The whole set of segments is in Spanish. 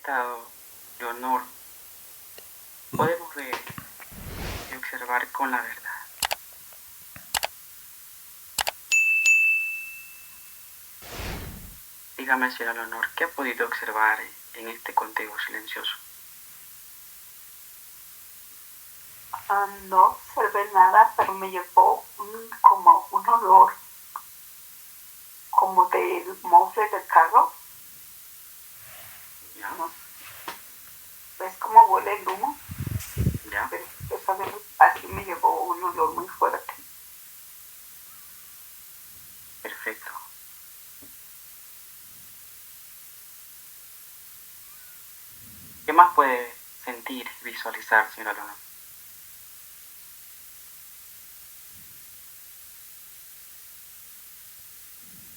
estado de honor podemos ver y observar con la verdad. Dígame, señora Leonor, ¿qué ha podido observar en este conteo silencioso? No observé nada, pero me llevó como un olor como del mofle del carro. ¿Ya? ¿No? ¿Ves cómo huele el humo? ¿Ya? Pero esa vez así me llevó un olor muy fuerte. Perfecto. ¿Qué más puede sentir y visualizar, señora Leonor?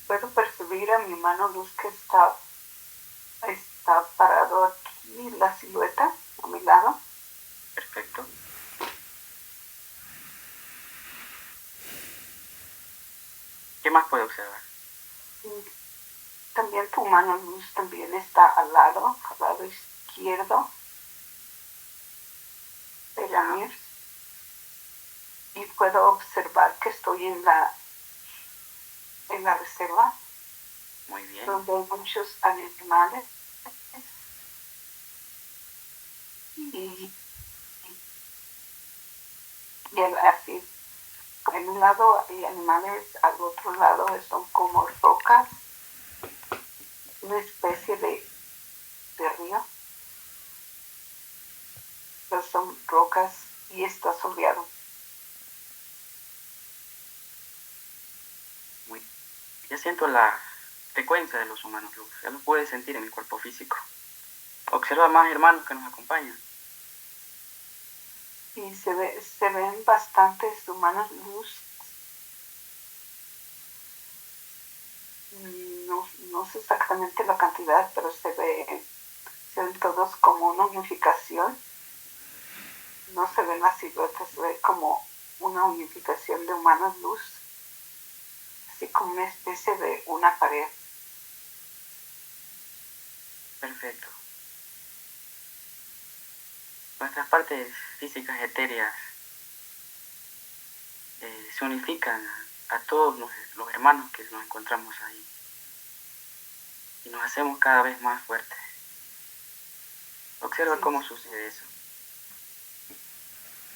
Puedo percibir a mi mano luz que está parado aquí, la silueta a mi lado. Perfecto. ¿Qué más puede observar? Y también tu mano luz también está al lado izquierdo de la Mir. Y puedo observar que estoy en la reserva. Muy bien. Donde hay muchos animales. Y así, en un lado hay animales, al otro lado son como rocas, una especie de río, pero son rocas y está soleado. Ya siento la frecuencia de los humanos luz, ya lo puede sentir en mi cuerpo físico. Observa más hermanos que nos acompañan. Y se ven bastantes humanos luz. No sé exactamente la cantidad, pero se ven todos como una unificación. No se ven las siluetas, se ve como una unificación de humanos luz, así como una especie de una pared. Perfecto. Nuestras partes físicas etéreas se unifican a todos los hermanos que nos encontramos ahí y nos hacemos cada vez más fuertes. Observa cómo sucede eso.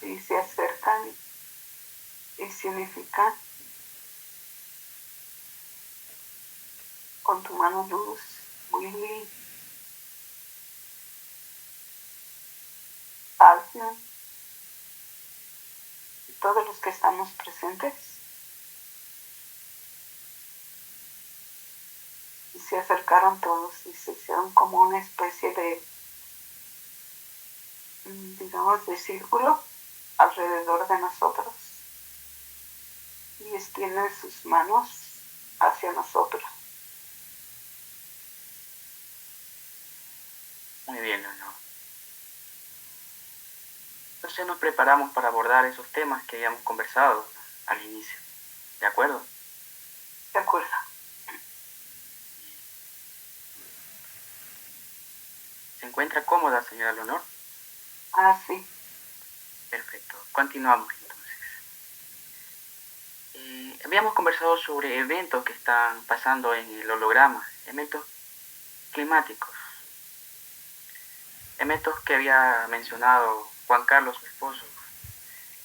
Y se acercan y se unifican con tu mano luz, Willy, Alfion, y todos los que estamos presentes. Y se acercaron todos y se hicieron como una especie de, digamos, de círculo alrededor de nosotros. Y extienden sus manos hacia nosotros. Muy bien, Leonor. Entonces nos preparamos para abordar esos temas que habíamos conversado al inicio. ¿De acuerdo? De acuerdo. ¿Se encuentra cómoda, señora Leonor? Ah, sí. Perfecto. Continuamos entonces. Habíamos conversado sobre eventos que están pasando en el holograma, eventos climáticos, eventos que había mencionado Juan Carlos, su esposo,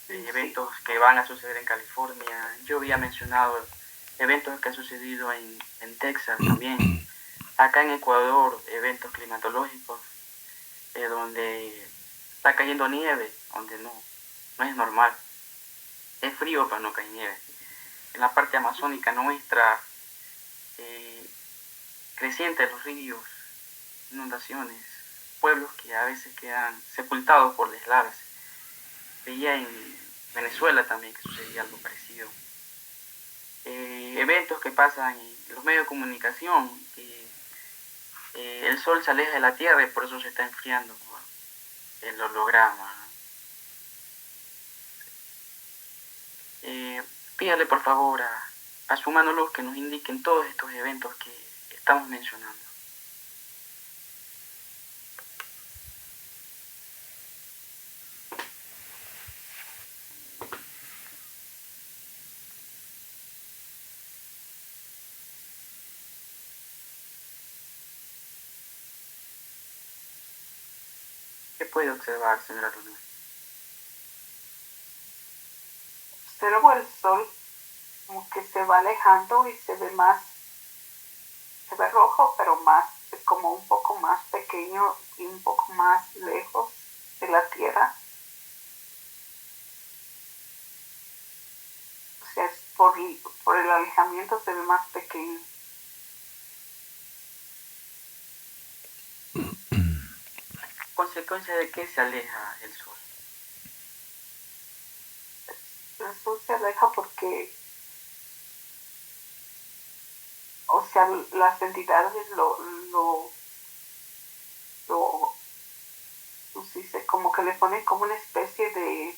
eventos que van a suceder en California. Yo había mencionado eventos que han sucedido en Texas también. Acá en Ecuador, eventos climatológicos donde está cayendo nieve, donde no es normal. Es frío, pero no cae nieve. En la parte amazónica nuestra, crecientes los ríos, inundaciones, pueblos que a veces quedan sepultados por deslaves. Veía en Venezuela también que sucedía algo parecido. Eventos que pasan en los medios de comunicación, que el sol se aleja de la Tierra y por eso se está enfriando, ¿no? El holograma. Pídale por favor a su mano luz que nos indiquen todos estos eventos que estamos mencionando. ¿Qué puede observar, señora Leonor? Observo el sol como que se va alejando y se ve rojo, pero más, como un poco más pequeño y un poco más lejos de la Tierra. O sea, por el alejamiento se ve más pequeño. ¿Consecuencia de qué se aleja el sol? El sol se aleja porque, o sea, las entidades pues dice, como que le ponen como una especie de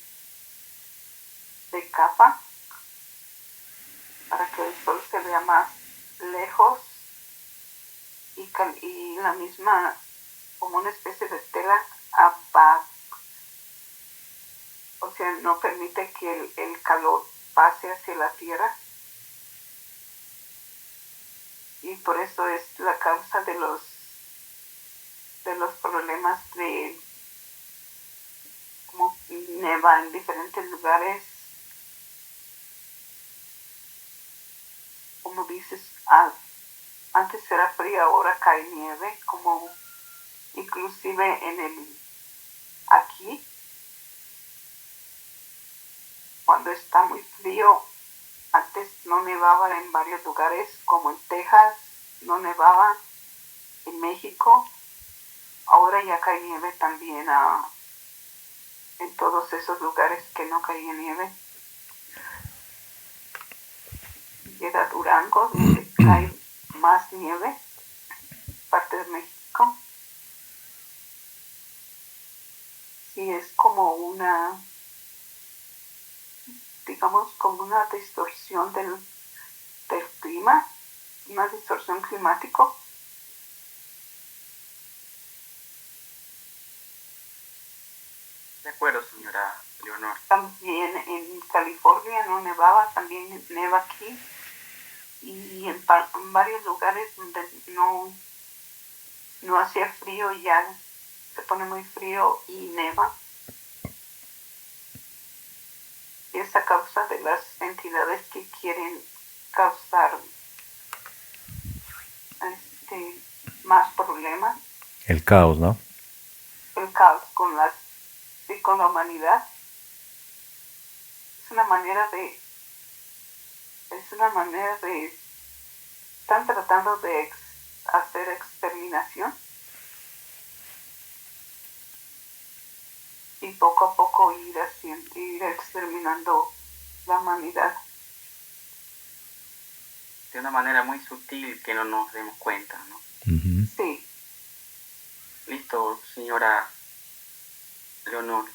capa para que el sol se vea más lejos y la misma, como una especie de tela abajo. O sea, no permite que el calor pase hacia la Tierra. Y por eso es la causa de los problemas de como neva en diferentes lugares. Como dices, antes era frío, ahora cae nieve, como inclusive aquí, cuando está muy frío, antes no nevaba en varios lugares, como en Texas, no nevaba, en México, ahora ya cae nieve también en todos esos lugares que no caía nieve. Llega Durango, donde cae más nieve, parte de México. Sí, es como digamos, como una distorsión del clima, una distorsión climático. De acuerdo, señora Leonor. También en California no nevaba, también neva aquí. Y en varios lugares donde no hacía frío ya se pone muy frío y neva. Y es a causa de las entidades que quieren causar más problemas. El caos, ¿no? El caos con la humanidad. Es una manera de están tratando de hacer exterminación y poco a poco ir exterminando la humanidad. De una manera muy sutil que no nos demos cuenta, ¿no? Uh-huh. Sí. Listo, señora Leonor.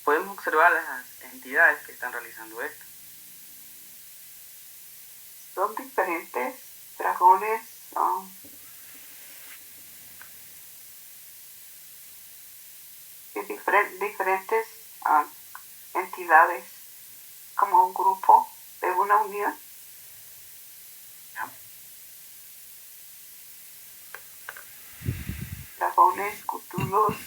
Podemos observar las entidades que están realizando esto. Son diferentes dragones, y diferentes entidades, como un grupo de una unión. ¿Ya? Dragones, cthulhus.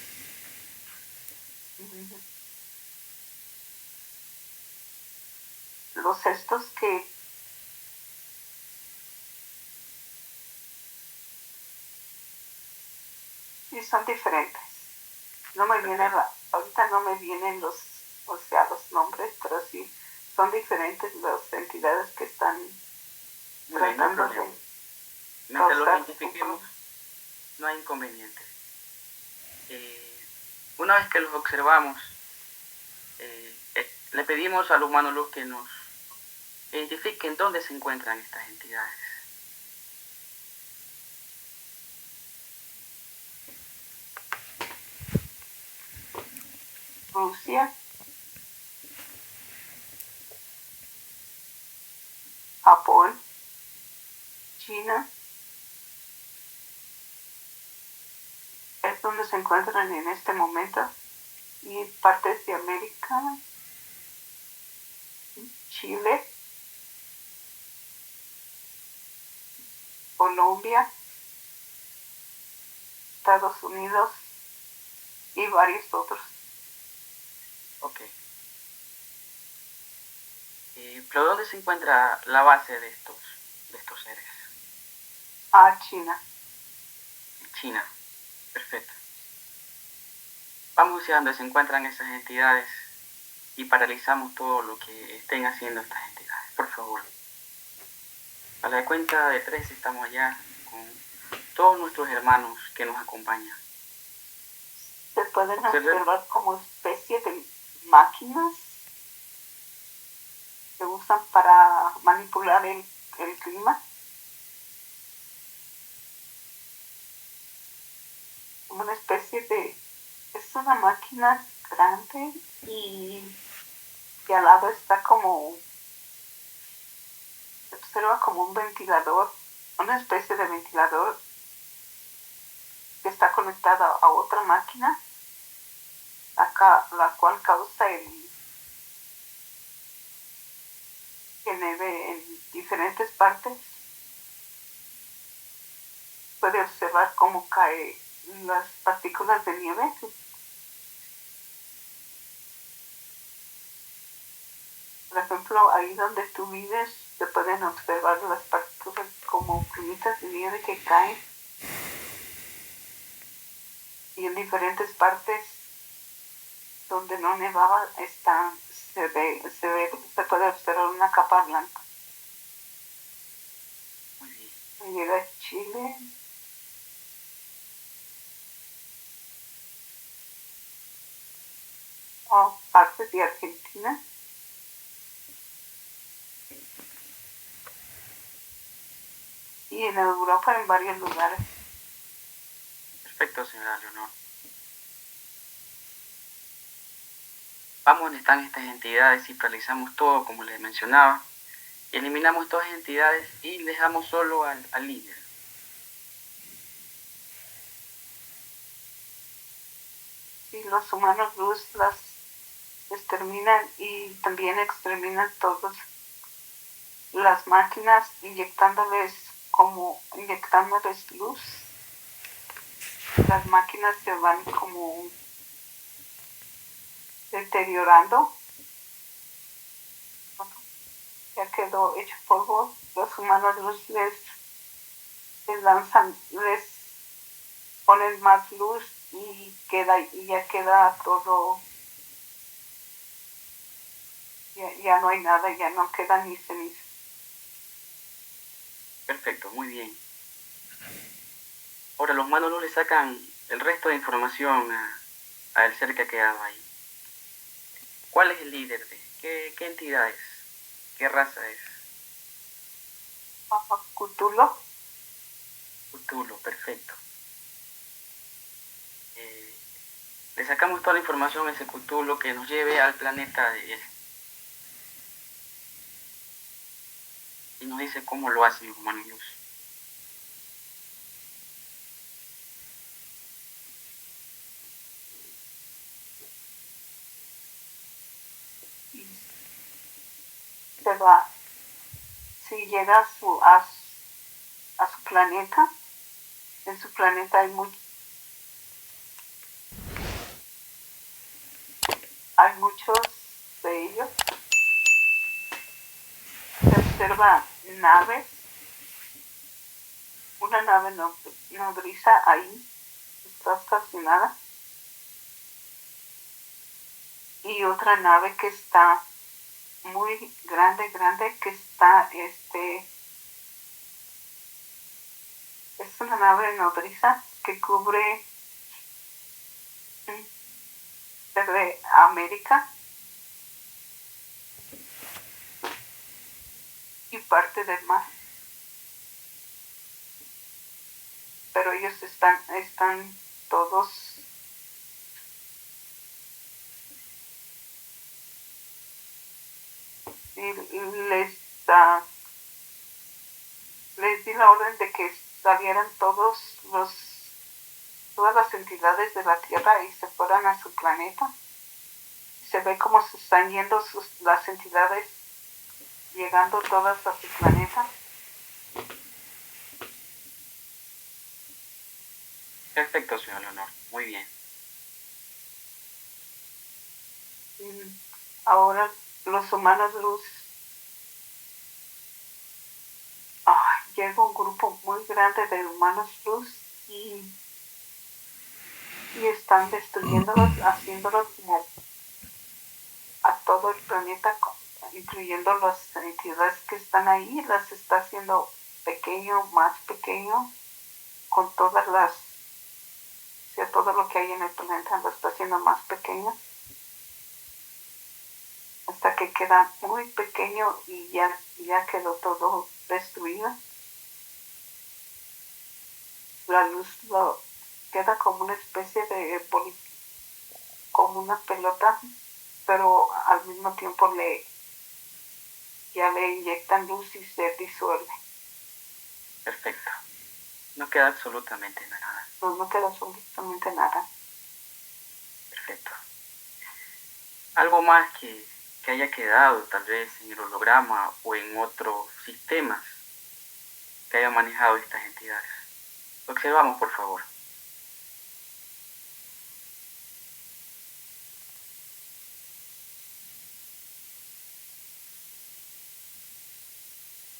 Los estos que sí son diferentes. No me vienen, ahorita no me vienen los nombres, pero sí son diferentes las entidades que están tratando de mientras los identifiquemos, no hay inconveniente. Una vez que los observamos, le pedimos al humano luz que nos identifiquen dónde se encuentran estas entidades. Rusia, Japón, China, es donde se encuentran en este momento, y partes de América, Chile, Colombia, Estados Unidos y varios otros. Ok. ¿Pero dónde se encuentra la base de estos seres? China. China. Perfecto. Vamos hacia donde se encuentran esas entidades y paralizamos todo lo que estén haciendo estas entidades, por favor. A la cuenta de 3 estamos allá con todos nuestros hermanos que nos acompañan. Se pueden observar como especie de máquinas que usan para manipular el clima. Como una especie de... Es una máquina grande y al lado está como... Se observa como un ventilador, una especie de ventilador que está conectada a otra máquina, la cual causa que nieve en diferentes partes. Puede observar cómo caen las partículas de nieve. Por ejemplo, ahí donde tú vives se pueden observar las partículas como plumitas de nieve que caen. Y en diferentes partes donde no nevaba se puede observar una capa blanca. Muy bien. Llega Chile. Partes de Argentina. Y en Europa en varios lugares. Perfecto, señora Leonor. Vamos donde están estas entidades y paralizamos todo, como les mencionaba. Eliminamos todas las entidades y dejamos solo al líder. Y los humanos luz las exterminan y también exterminan todas las máquinas inyectándoles luz. Las máquinas se van como deteriorando. Ya quedó hecho polvo. Los humanos luz les lanzan, les ponen más luz y ya queda todo. Ya no hay nada, ya no queda ni ceniza. Perfecto, muy bien. Ahora los humanos no le sacan el resto de información al ser que ha quedado ahí. ¿Cuál es el líder de? ¿Qué entidad es? ¿Qué raza es? Cthulhu. Cthulhu, perfecto. Le sacamos toda la información a ese Cthulhu que nos lleve al planeta de él. Y nos dice cómo lo hacen los humanos luz. Se va. Si llega a su planeta, en su planeta hay muchos de ellos. Se observa naves, una nave nodriza ahí está estacionada y otra nave que está muy grande que está es una nave nodriza que cubre desde América y parte del mar, pero ellos están todos y les di la orden de que salieran todas las entidades de la Tierra y se fueran a su planeta. Se ve cómo se están yendo las entidades, llegando todas a su planeta. Perfecto, señor Leonor. Muy bien. Ahora los humanos luz, llega un grupo muy grande de humanos luz y están destruyéndolos, haciéndolos como a todo el planeta, incluyendo las entidades que están ahí, las está haciendo pequeño, más pequeño, con todas las, o sea, todo lo que hay en el planeta lo está haciendo más pequeño, hasta que queda muy pequeño y ya quedó todo destruido. La luz queda como una especie de como una pelota, pero al mismo tiempo ya le inyectan luz y se disuelve. Perfecto. No queda absolutamente nada. No queda absolutamente nada. Perfecto. Algo más que haya quedado tal vez en el holograma o en otros sistemas que hayan manejado estas entidades. Observamos, por favor.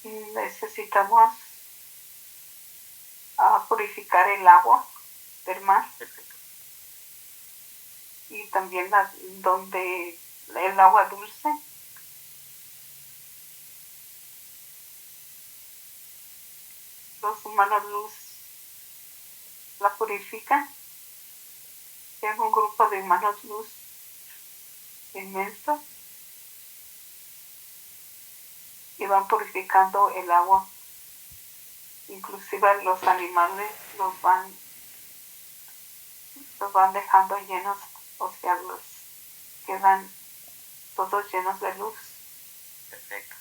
Necesitamos purificar el agua del mar. Perfecto. Y también donde el agua dulce. Los humanos luz la purifican. Es un grupo de humanos luz inmenso y van purificando el agua. Inclusive los animales los van dejando llenos, o sea, los quedan todos llenos de luz. Perfecto.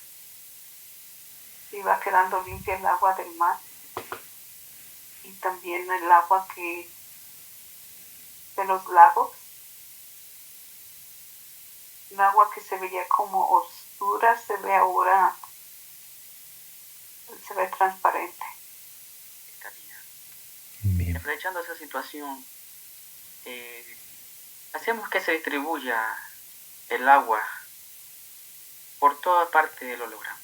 Y va quedando limpia el agua del mar y también el agua de los lagos. El agua que se veía como oscura se ve ahora, se ve transparente. Está bien. Bien. Aprovechando esa situación, hacemos que se distribuya el agua por toda parte del holograma.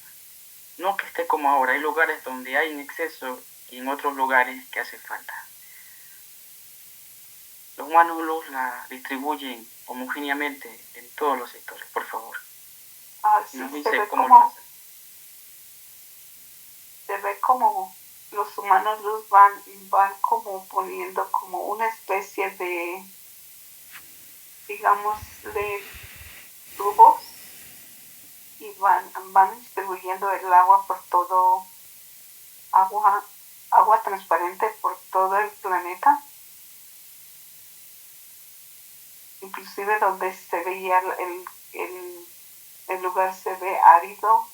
No que esté como ahora, hay lugares donde hay en exceso y en otros lugares que hace falta. Los humanos luz la distribuyen homogéneamente en todos los sectores, por favor. Sí, se ve como los humanos luz van como poniendo como una especie de, digamos, de tubos y van distribuyendo el agua por todo, agua transparente por todo el planeta. Inclusive donde se veía el lugar se ve árido,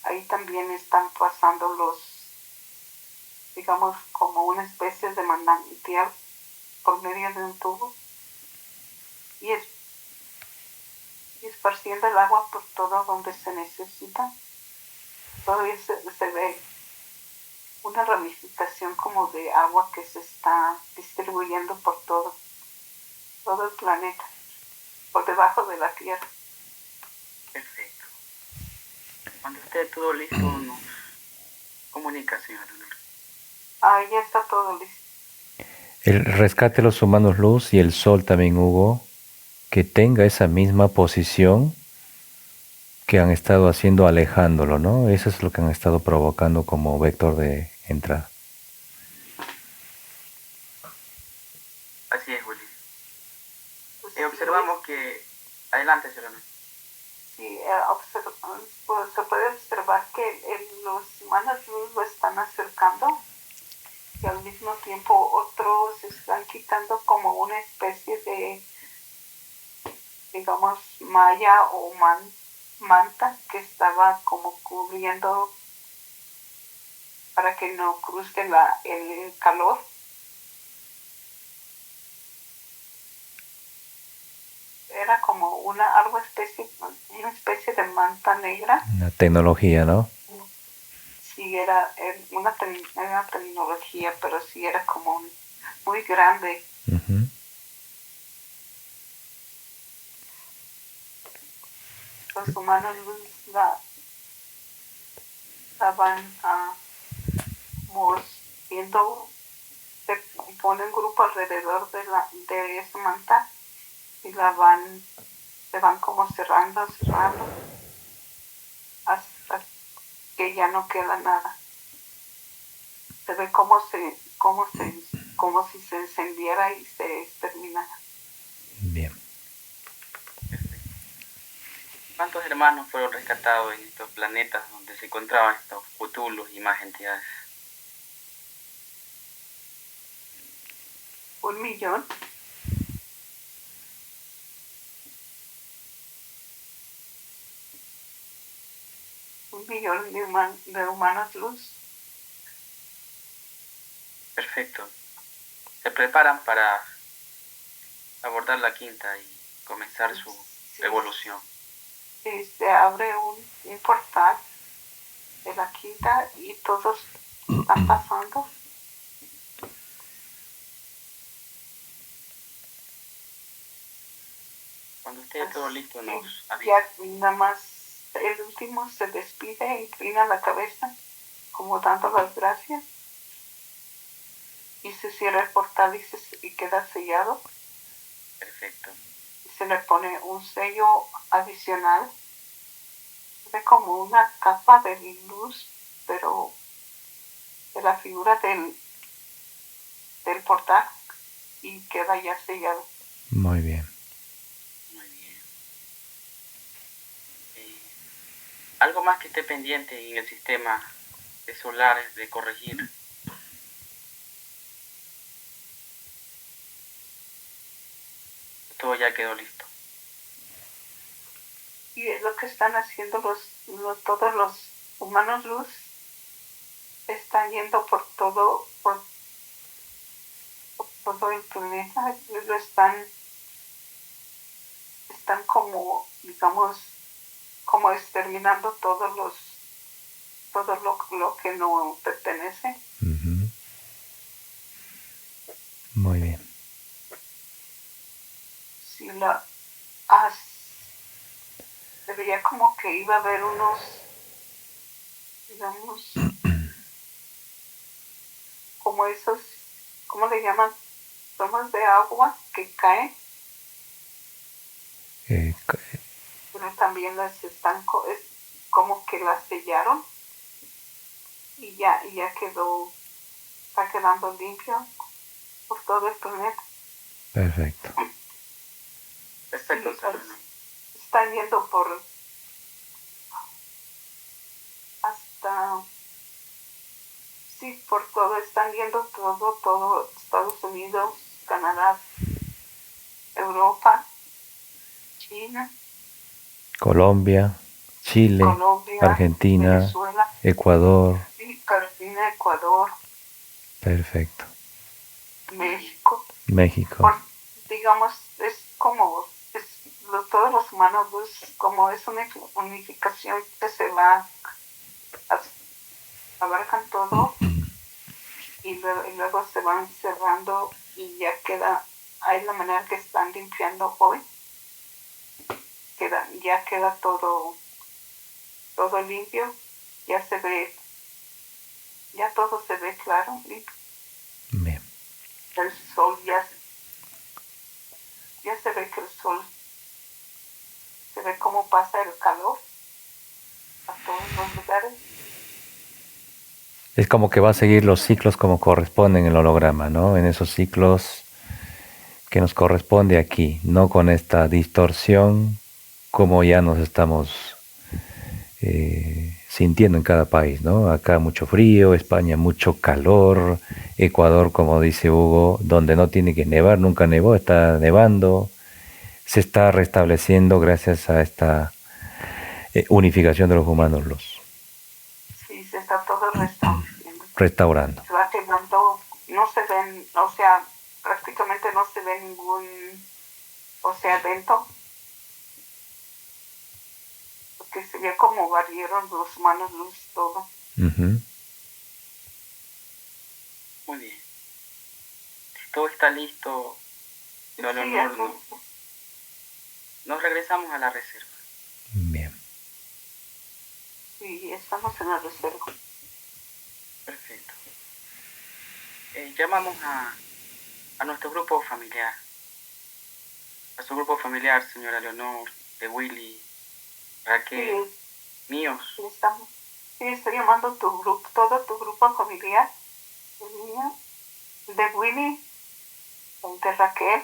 ahí también están pasando digamos, como una especie de manantial por medio de un tubo y esparciendo el agua por todo donde se necesita. Todavía se ve una ramificación como de agua que se está distribuyendo por todo el planeta, por debajo de la Tierra. Perfecto. Cuando esté todo listo, nos comunica, señor Leonor. Ya está todo listo. El rescate de los humanos luz y el sol también, Hugo, que tenga esa misma posición que han estado haciendo alejándolo, ¿no? Eso es lo que han estado provocando como vector de entrada. Así es, Juli. Observamos que... Adelante, señor. Sí, se puede observar que los humanos luz lo están acercando y al mismo tiempo otros están quitando como una especie de, digamos, malla o manta que estaba como cubriendo para que no cruce el calor. Era como una especie de manta negra. Una tecnología, ¿no? Sí, era una tecnología, pero sí era como muy grande. Uh-huh. los humanos la van a viendo, se pone un grupo alrededor de esa manta y se van como cerrando hasta que ya no queda nada. Se ve como si se encendiera y se exterminara. Bien. ¿Cuántos hermanos fueron rescatados en estos planetas donde se encontraban estos Cthulhu y más entidades? 1,000,000. Un millón de humanos luz. Perfecto. Se preparan para abordar la quinta y comenzar su evolución. Sí, se abre un portal de la quinta y todos están pasando. Cuando esté todo listo nos Ya avisa. nada más el último se despide, inclina la cabeza como dando las gracias y se cierra el portal y queda sellado. Perfecto. Y se le pone un sello adicional. Se ve como una capa de luz, pero de la figura del portal y queda ya sellado. Muy bien. Muy bien. Algo más que esté pendiente en el sistema de solar de corregir. Todo ya quedó listo. Y es lo que están haciendo todos los humanos luz. Están yendo por todo el planeta. Están como, digamos, como exterminando todo lo que no pertenece. Ujú. Muy bien. Si se veía como que iba a haber unos, digamos, como esos, ¿cómo le llaman? Tomas de agua que caen, Eh, ca- pero también es como que las sellaron y ya está quedando limpio por todo el planeta. Perfecto. Perfecto, Sí, Salomón. están yendo por todo, están yendo todo Estados Unidos, Canadá, Europa, China, Colombia, Chile, Colombia, Argentina, Venezuela, Ecuador. sí, Carolina, Ecuador, Perfecto. México. México. Digamos, es como todos los humanos, como es una unificación que se va, abarcan todo y luego se van cerrando y ya queda, hay la manera que están limpiando hoy, ya queda todo limpio, ya todo se ve claro, limpio. Bien. El sol ya se ve que el sol se ve cómo pasa el calor a todos los lugares. Es como que va a seguir los ciclos como corresponden en el holograma, ¿no? En esos ciclos que nos corresponde aquí, no con esta distorsión como ya nos estamos sintiendo en cada país, ¿no? Acá mucho frío, España mucho calor, Ecuador, como dice Hugo, donde no tiene que nevar, nunca nevó, está nevando, se está restableciendo gracias a esta unificación de los humanos luz, Sí, se está todo restableciendo. restaurando. Se va quemando, no se ven, o sea, prácticamente no se ve ningún, evento, porque se ve como barrieron los humanos luz todo. Ujú. Muy bien. Si todo está listo, Sí, Salomón, nos regresamos a la reserva. Bien. y estamos en la reserva. Perfecto. Llamamos a nuestro grupo familiar. A su grupo familiar, señora Leonor, de Willy, Raquel, míos. Sí, estoy llamando tu grupo, todo tu grupo familiar, el mío, de Willy, el de Raquel,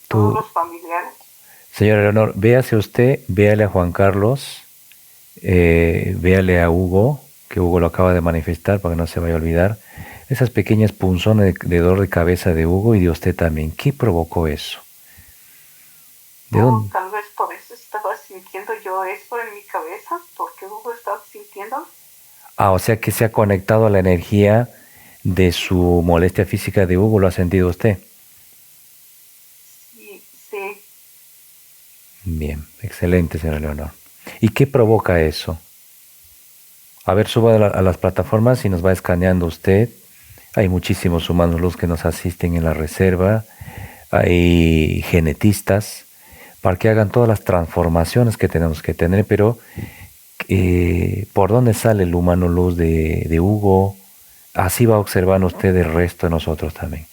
todos los familiares. Señora Leonor, véase usted, véale a Juan Carlos, véale a Hugo, que Hugo lo acaba de manifestar para que no se vaya a olvidar. Esas pequeñas punzones de dolor de cabeza de Hugo y de usted también. ¿Qué provocó eso? ¿De dónde? Tal vez por eso estaba sintiendo yo eso en mi cabeza, porque Hugo estaba sintiendo. Ah, o sea que se ha conectado a la energía de su molestia física de Hugo, ¿lo ha sentido usted? Sí. Bien, excelente, señora Leonor. ¿Y qué provoca eso? A ver, suba a las plataformas y nos va escaneando usted. Hay muchísimos humanos luz que nos asisten en la reserva. Hay genetistas para que hagan todas las transformaciones que tenemos que tener, pero ¿por dónde sale el humano luz de Hugo? Así va observando usted el resto de nosotros también.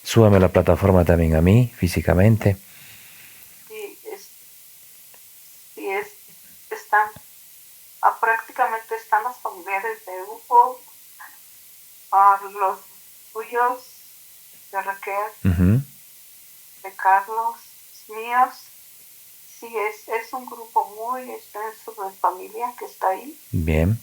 Súbame a la plataforma también a mí, físicamente. Sí, prácticamente están los familiares de Hugo, los suyos, de Raquel, de Carlos, míos. Sí, es un grupo muy extenso de familia que está ahí. Bien.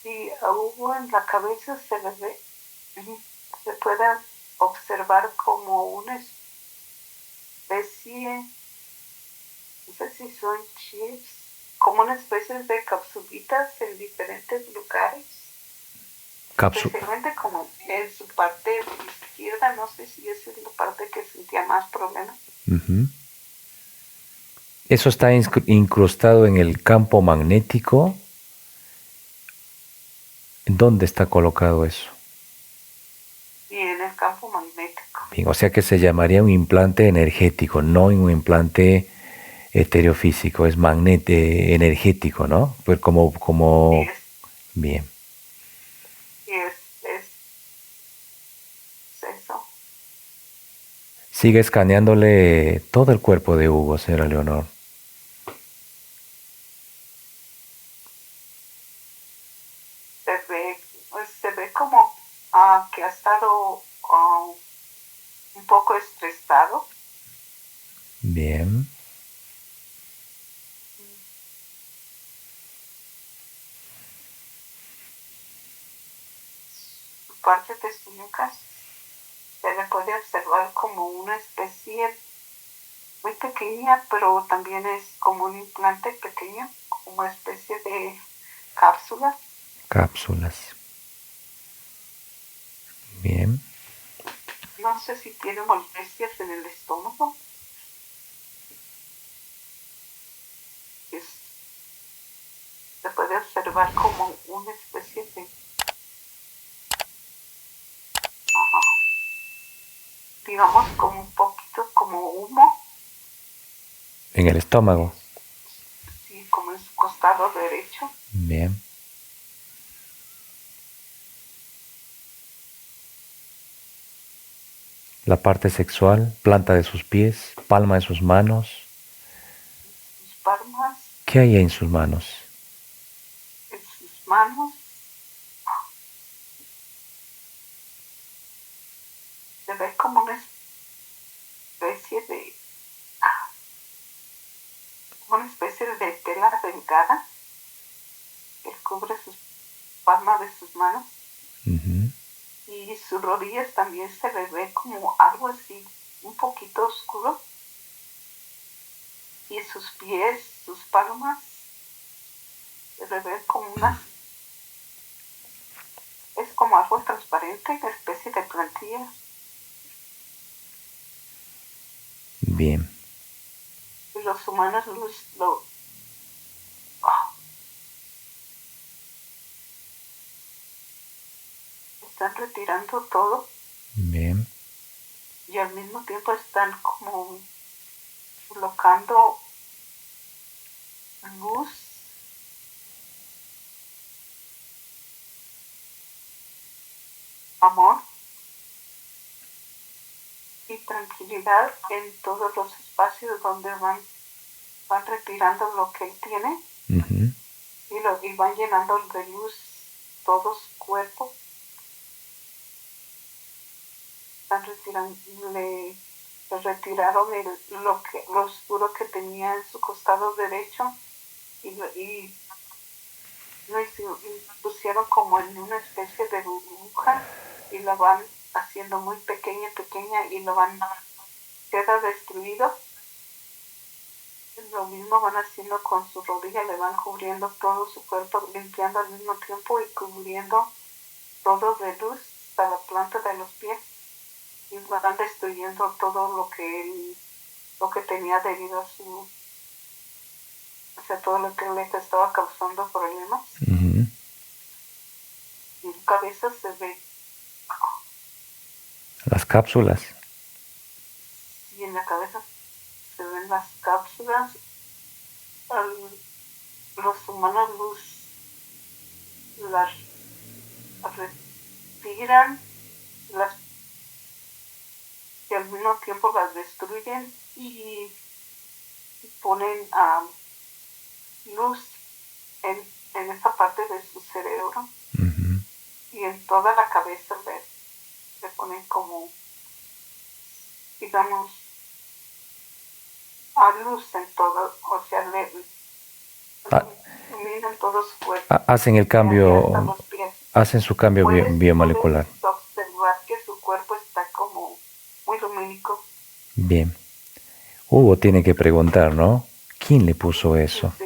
Y a Hugo en la cabeza se le ve, se puede observar como una especie, no sé si son chips, como una especie de capsulitas en diferentes lugares. Especialmente como en su parte izquierda, no sé si esa es la parte que sentía más problemas. Eso está incrustado en el campo magnético. ¿Dónde está colocado eso? Y en el campo magnético. Bien, o sea que se llamaría un implante energético, no un implante estereofísico, es energético, ¿no? Pues como Sí, bien. Sí, es eso. Sigue escaneándole todo el cuerpo de Hugo, señora Leonor. Se ve como que ha estado un poco estresado. Bien. Parte de su nuca se le puede observar como una especie muy pequeña, pero también es como un implante pequeño, como una especie de cápsulas. Cápsulas. Bien. No sé si tiene molestias en el estómago. Se puede observar como una especie de digamos como un poquito como humo. En el estómago. Sí, como en su costado derecho. Bien. La parte sexual, planta de sus pies, palma de sus manos. Sus palmas. ¿Qué hay en sus manos? En sus manos se ve como una especie de tela delgada que cubre sus palmas de sus manos. Y sus rodillas también se le ve como algo así, un poquito oscuro. Y sus pies, sus palmas, se le ve como es como algo transparente, una especie de plantilla. Bien. Y los humanos están retirando todo. Bien. Y al mismo tiempo están como colocando luz, amor y tranquilidad en todos los espacios donde van retirando lo que él tiene Ujú. y van llenando de luz todo su cuerpo. Están le retiraron lo oscuro que tenía en su costado derecho y pusieron como en una especie de burbuja y la van haciendo muy pequeña y queda destruido. Lo mismo van haciendo con su rodilla, le van cubriendo todo su cuerpo, limpiando al mismo tiempo y cubriendo todo de luz hasta la planta de los pies y van destruyendo todo lo que tenía debido a su, o sea, todo lo que le estaba causando problemas. Ujú. Y en cabeza se ve, Las cápsulas. y en la cabeza se ven las cápsulas, los humanos luz las respiran, y al mismo tiempo las destruyen y ponen luz en esa parte de su cerebro Ujú. y en toda la cabeza le ponen como, digamos, a luz en todo, o sea, le Ha- iluminan todo su cuerpo, Hacen el de arriba hasta cambio, los pies. hacen su cambio biomolecular. Puedes observar que su cuerpo está como muy lumínico. Bien. Hugo tiene que preguntar, ¿no? ¿Quién le puso eso? Sí.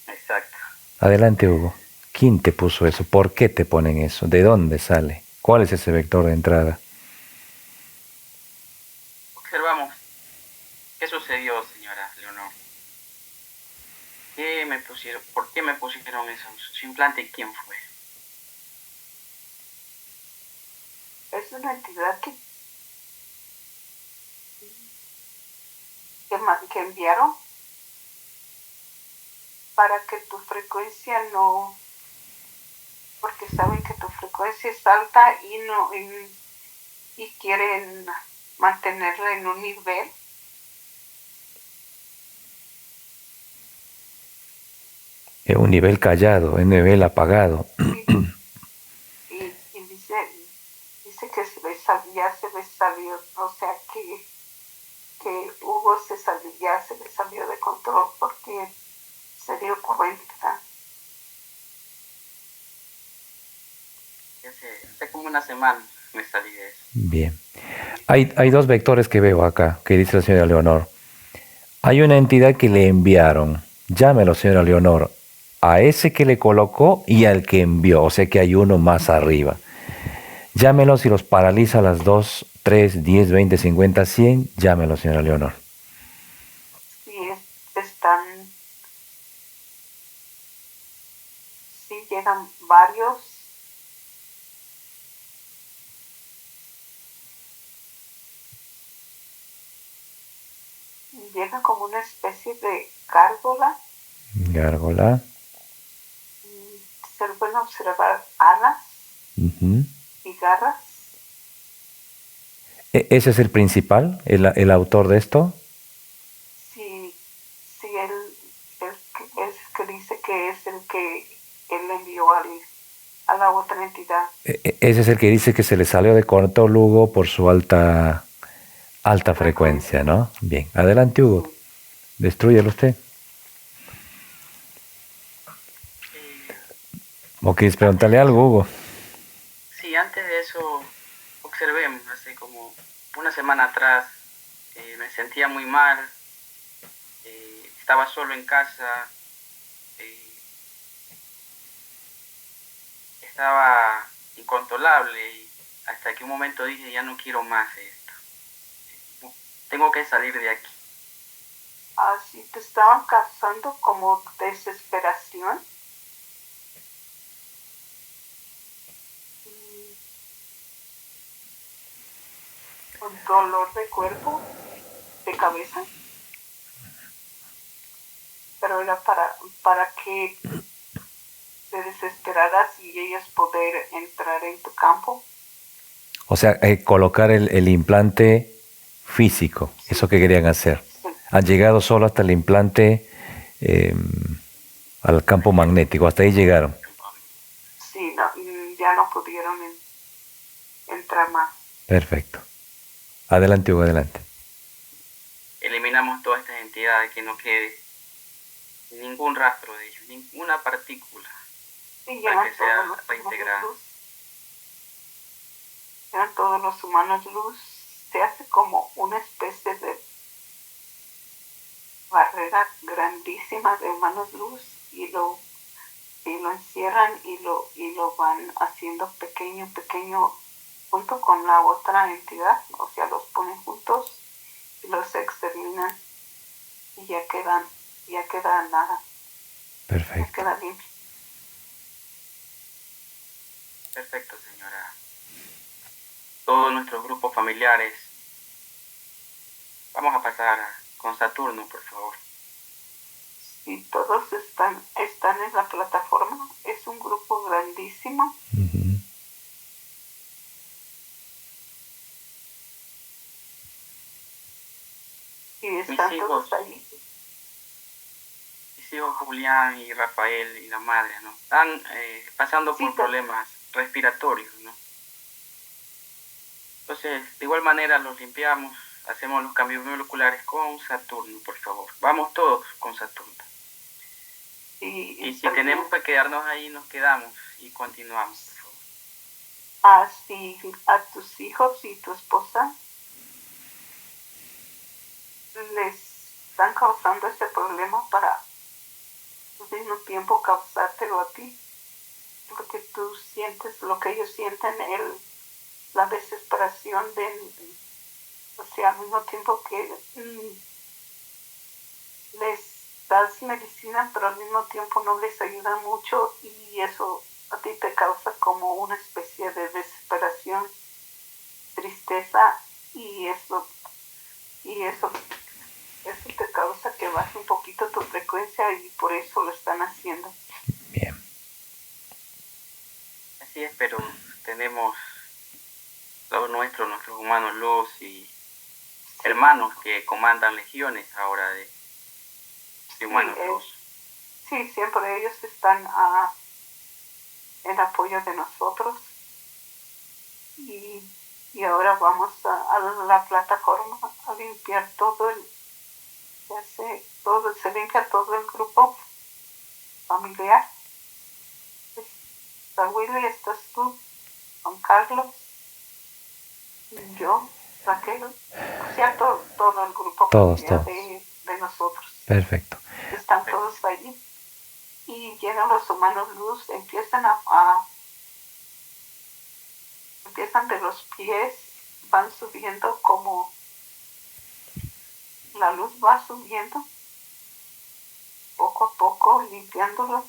Exacto. Adelante, Hugo. ¿Quién te puso eso? ¿Por qué te ponen eso? ¿De dónde sale? ¿Cuál es ese vector de entrada? Observamos. ¿Qué sucedió, señora Leonor? ¿Por qué me pusieron eso? ¿Su implante quién fue? Es una entidad que enviaron para que tu frecuencia no, porque saben que tu frecuencia es alta y quieren mantenerla en un nivel. En un nivel callado, en un nivel apagado. Y dice que ya se le salió, o sea que Hugo ya se le salió de control porque se dio cuenta. Hace como una semana me salí de eso. Bien. Hay dos vectores que veo acá, que dice la señora Leonor. Hay una entidad que le enviaron, llámelo señora Leonor, a ese que le colocó y al que envió, o sea que hay uno más arriba. Llámelo si los paraliza a las 2, 3, 10, 20, 50, 100, llámelo señora Leonor. Sí, sí llegan varios. Llega como una especie de gárgola. Gárgola. Se pueden observar alas y garras. ¿Ese es el principal, el autor de esto? Sí, él es que dice que es el que él envió a la otra entidad. Ese es el que dice que se le salió de control Hugo por su alta frecuencia, ¿no? Bien, adelante Hugo, Sí. destrúyelo usted. ¿O quieres preguntarle algo, Hugo? Sí, antes de eso, observemos, hace como una semana atrás, me sentía muy mal, estaba solo en casa, estaba incontrolable y hasta que un momento dije, ya no quiero más esto, tengo que salir de aquí. Así te estaban causando como desesperación. un dolor de cuerpo, de cabeza, pero era para que te desesperaras y ellos poder entrar en tu campo. O sea, colocar el implante físico, Sí. eso que querían hacer. Sí. Han llegado solo hasta el implante al campo magnético, hasta ahí llegaron. Sí, no, ya no pudieron entrar más. Perfecto. Adelante, Hugo, adelante. Eliminamos todas estas entidades, que no quede ningún rastro de ellos, ninguna partícula, Sí, para que sea todos los reintegrada. humanos luz. Llegan todos los humanos luz. Se hace como una especie de barrera grandísima de humanos luz y lo encierran y lo van haciendo pequeño junto con la otra entidad, o sea, los ponen juntos y los exterminan y ya queda nada. Perfecto. Ya queda limpio. Perfecto, señora. Todos nuestros grupos familiares, vamos a pasar con Saturno, por favor. Y todos están en la plataforma. Es un grupo grandísimo. Uh-huh. Y están todos ahí. Mis hijos Julián y Rafael y la madre, ¿no? Están pasando por problemas respiratorios, ¿no? Entonces, de igual manera los limpiamos, hacemos los cambios moleculares con Saturno, por favor. Vamos todos con Saturno. Y si tenemos que quedarnos ahí, nos quedamos y continuamos, por favor. Sí, a tus hijos y tu esposa les están causando ese problema para al mismo tiempo causártelo a ti, porque tú sientes lo que ellos sienten, la desesperación o sea, al mismo tiempo que les das medicina, pero al mismo tiempo no les ayuda mucho y eso a ti te causa como una especie de desesperación, tristeza y eso te causa que baje un poquito tu frecuencia y por eso lo están haciendo. Bien. Así es, pero tenemos todos nuestros humanos luz y hermanos que comandan legiones ahora de humanos luz. Sí, siempre ellos están en apoyo de nosotros y ahora vamos a la plataforma a limpiar se limpia todo el grupo familiar. Está Willy, estás tú, Juan Carlos, yo, Raquel, o sea, todo el grupo familiar de nosotros. Perfecto. Están todos allí y llegan los humanos luz, empiezan de los pies, van subiendo como la luz va subiendo poco a poco, limpiándolos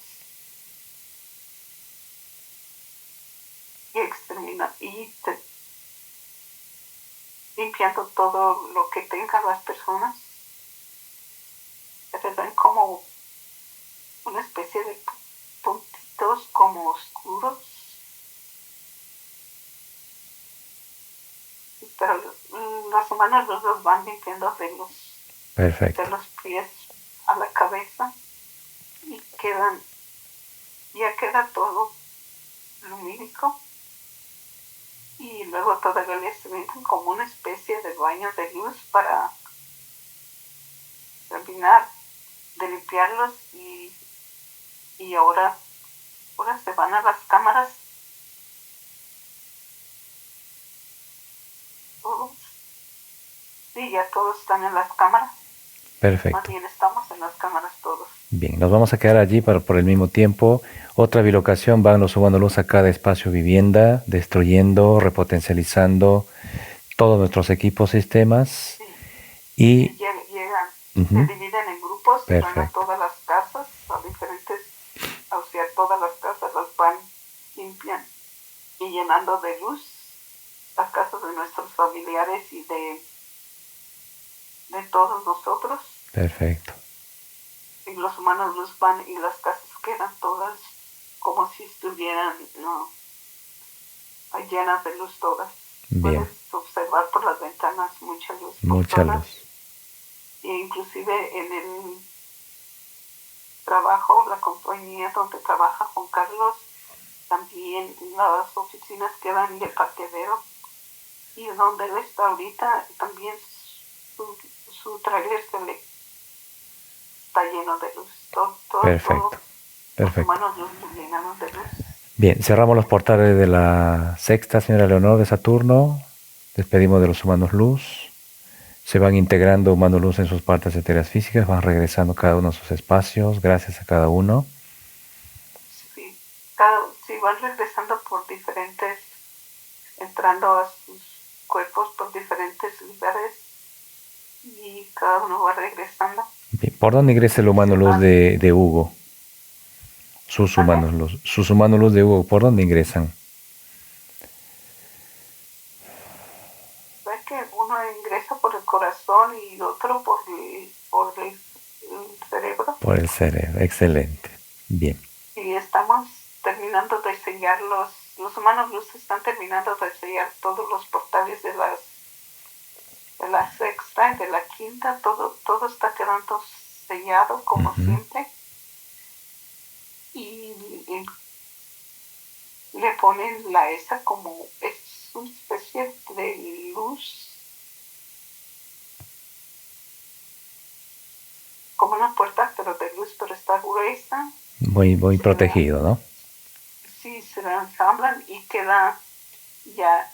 y limpiando todo lo que tengan las personas. Se ven como una especie de puntitos como oscuros, pero los humanos los van limpiando de los pies a la cabeza y ya queda todo lumínico y luego todavía les meten como una especie de baño de luz para terminar de limpiarlos y ahora se van a las cámaras todos. Sí, ya todos están en las cámaras. Perfecto. Más bien estamos en las cámaras todos. Bien, nos vamos a quedar allí por el mismo tiempo. Otra bilocación, van los sumando luz a cada espacio vivienda, destruyendo, repotencializando todos nuestros equipos, sistemas. Sí. Y llegan, uh-huh. Se dividen en grupos y van a todas las casas, a diferentes, o sea, todas las casas las van limpian y llenando de luz la casa de nuestros familiares y de todos nosotros. Perfecto. Y los humanos luz van y las casas quedan todas como si estuvieran llenas de luz todas. Bien. Puedes observar por las ventanas mucha luz. Mucha luz. E inclusive en el trabajo, la compañía donde trabaja Juan Carlos, también las oficinas quedan y el parqueadero. Y donde él está ahorita, también su trailer está lleno de luz. Perfecto. Los humanos luz llenaron de luz. Bien, cerramos los portales de la sexta, señora Leonor, de Saturno. Despedimos de los humanos luz. Se van integrando humanos luz en sus partes etéreas físicas, van regresando cada uno a sus espacios, gracias a cada uno. Sí, van regresando por diferentes, entrando a sus cuerpos por diferentes lugares y cada uno va regresando. Bien, ¿por dónde ingresa el humano luz de Hugo? Sus humanos luz de Hugo, ¿por dónde ingresan? Es que uno ingresa por el corazón y otro por el cerebro. Por el cerebro, excelente. Bien. Y estamos terminando de sellar los humanos luz están terminando de sellar todos los portales de la sexta y de la quinta, todo está quedando sellado como siempre. Y le ponen esa como es una especie de luz, como una puerta pero de luz, pero está gruesa. Muy protegido, ¿no? Sí, se la ensamblan y queda ya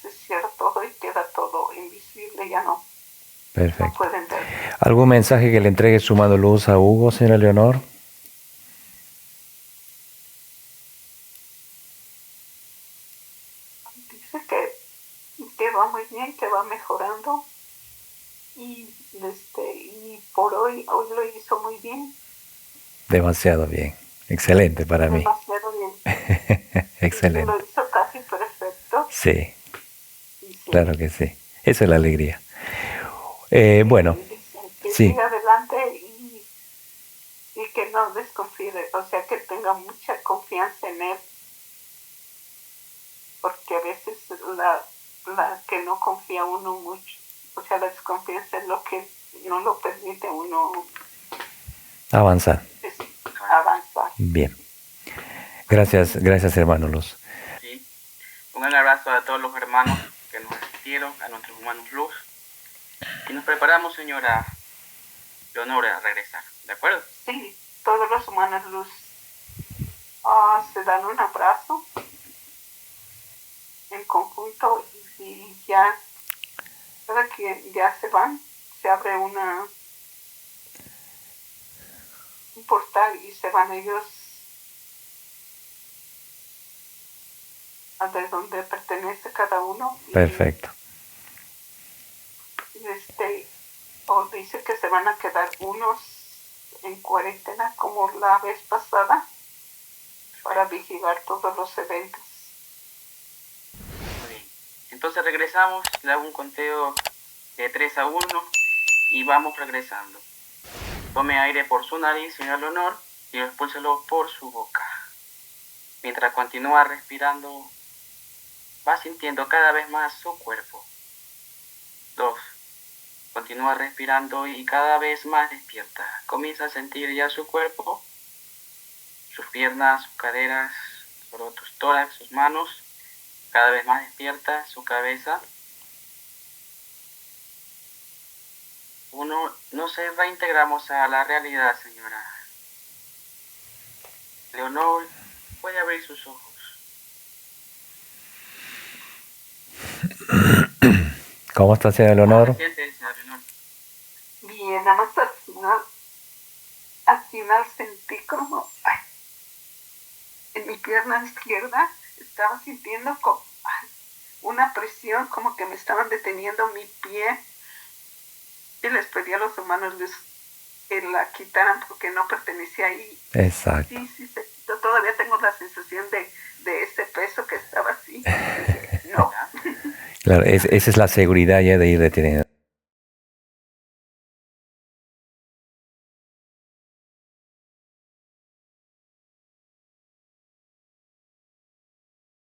se cierra todo y queda todo invisible, ya no. Perfecto. No pueden ver. ¿Algún mensaje que le entregue su mano luz a Hugo, señora Leonor? Dice que va muy bien, que va mejorando y por hoy lo hizo muy bien. Demasiado bien. Excelente para mí. Demasiado bien. Excelente. Lo hizo casi perfecto. Sí. Claro que sí. Esa es la alegría. Bueno. Que sí. siga adelante y que no desconfíe, o sea, que tenga mucha confianza en él. Porque a veces la que no confía uno mucho, o sea, la desconfianza es lo que no lo permite uno avanzar. Avanzar. Bien. Gracias, hermano Luz. Sí. Un gran abrazo a todos los hermanos que nos asistieron, a nuestros humanos luz. Y nos preparamos, señora Leonor, a regresar. ¿De acuerdo? Sí, todos los humanos luz se dan un abrazo en conjunto y ya cada quien ya se van, se abre un portal y se van ellos a de donde pertenece cada uno. Perfecto. O dice que se van a quedar unos en cuarentena como la vez pasada para vigilar todos los eventos. Muy bien. Entonces regresamos, le hago un conteo de 3 a 1 y vamos regresando. Tome aire por su nariz, señor Leonor, y expúlselo por su boca. Mientras continúa respirando, va sintiendo cada vez más su cuerpo. 2. Continúa respirando y cada vez más despierta. Comienza a sentir ya su cuerpo, sus piernas, sus caderas, sus tórax, sus manos. Cada vez más despierta su cabeza. 1. Nos reintegramos a la realidad, señora. Leonor, puede abrir sus ojos. ¿Cómo está, señora Leonor? Bien, nada más al final sentí como en mi pierna izquierda estaba sintiendo como una presión, como que me estaban deteniendo mi pie, y les pedí a los humanos que la quitaran porque no pertenecía ahí. Exacto. Sí, yo todavía tengo la sensación de ese peso que estaba así. No. Claro, esa es la seguridad ya de ir deteniendo.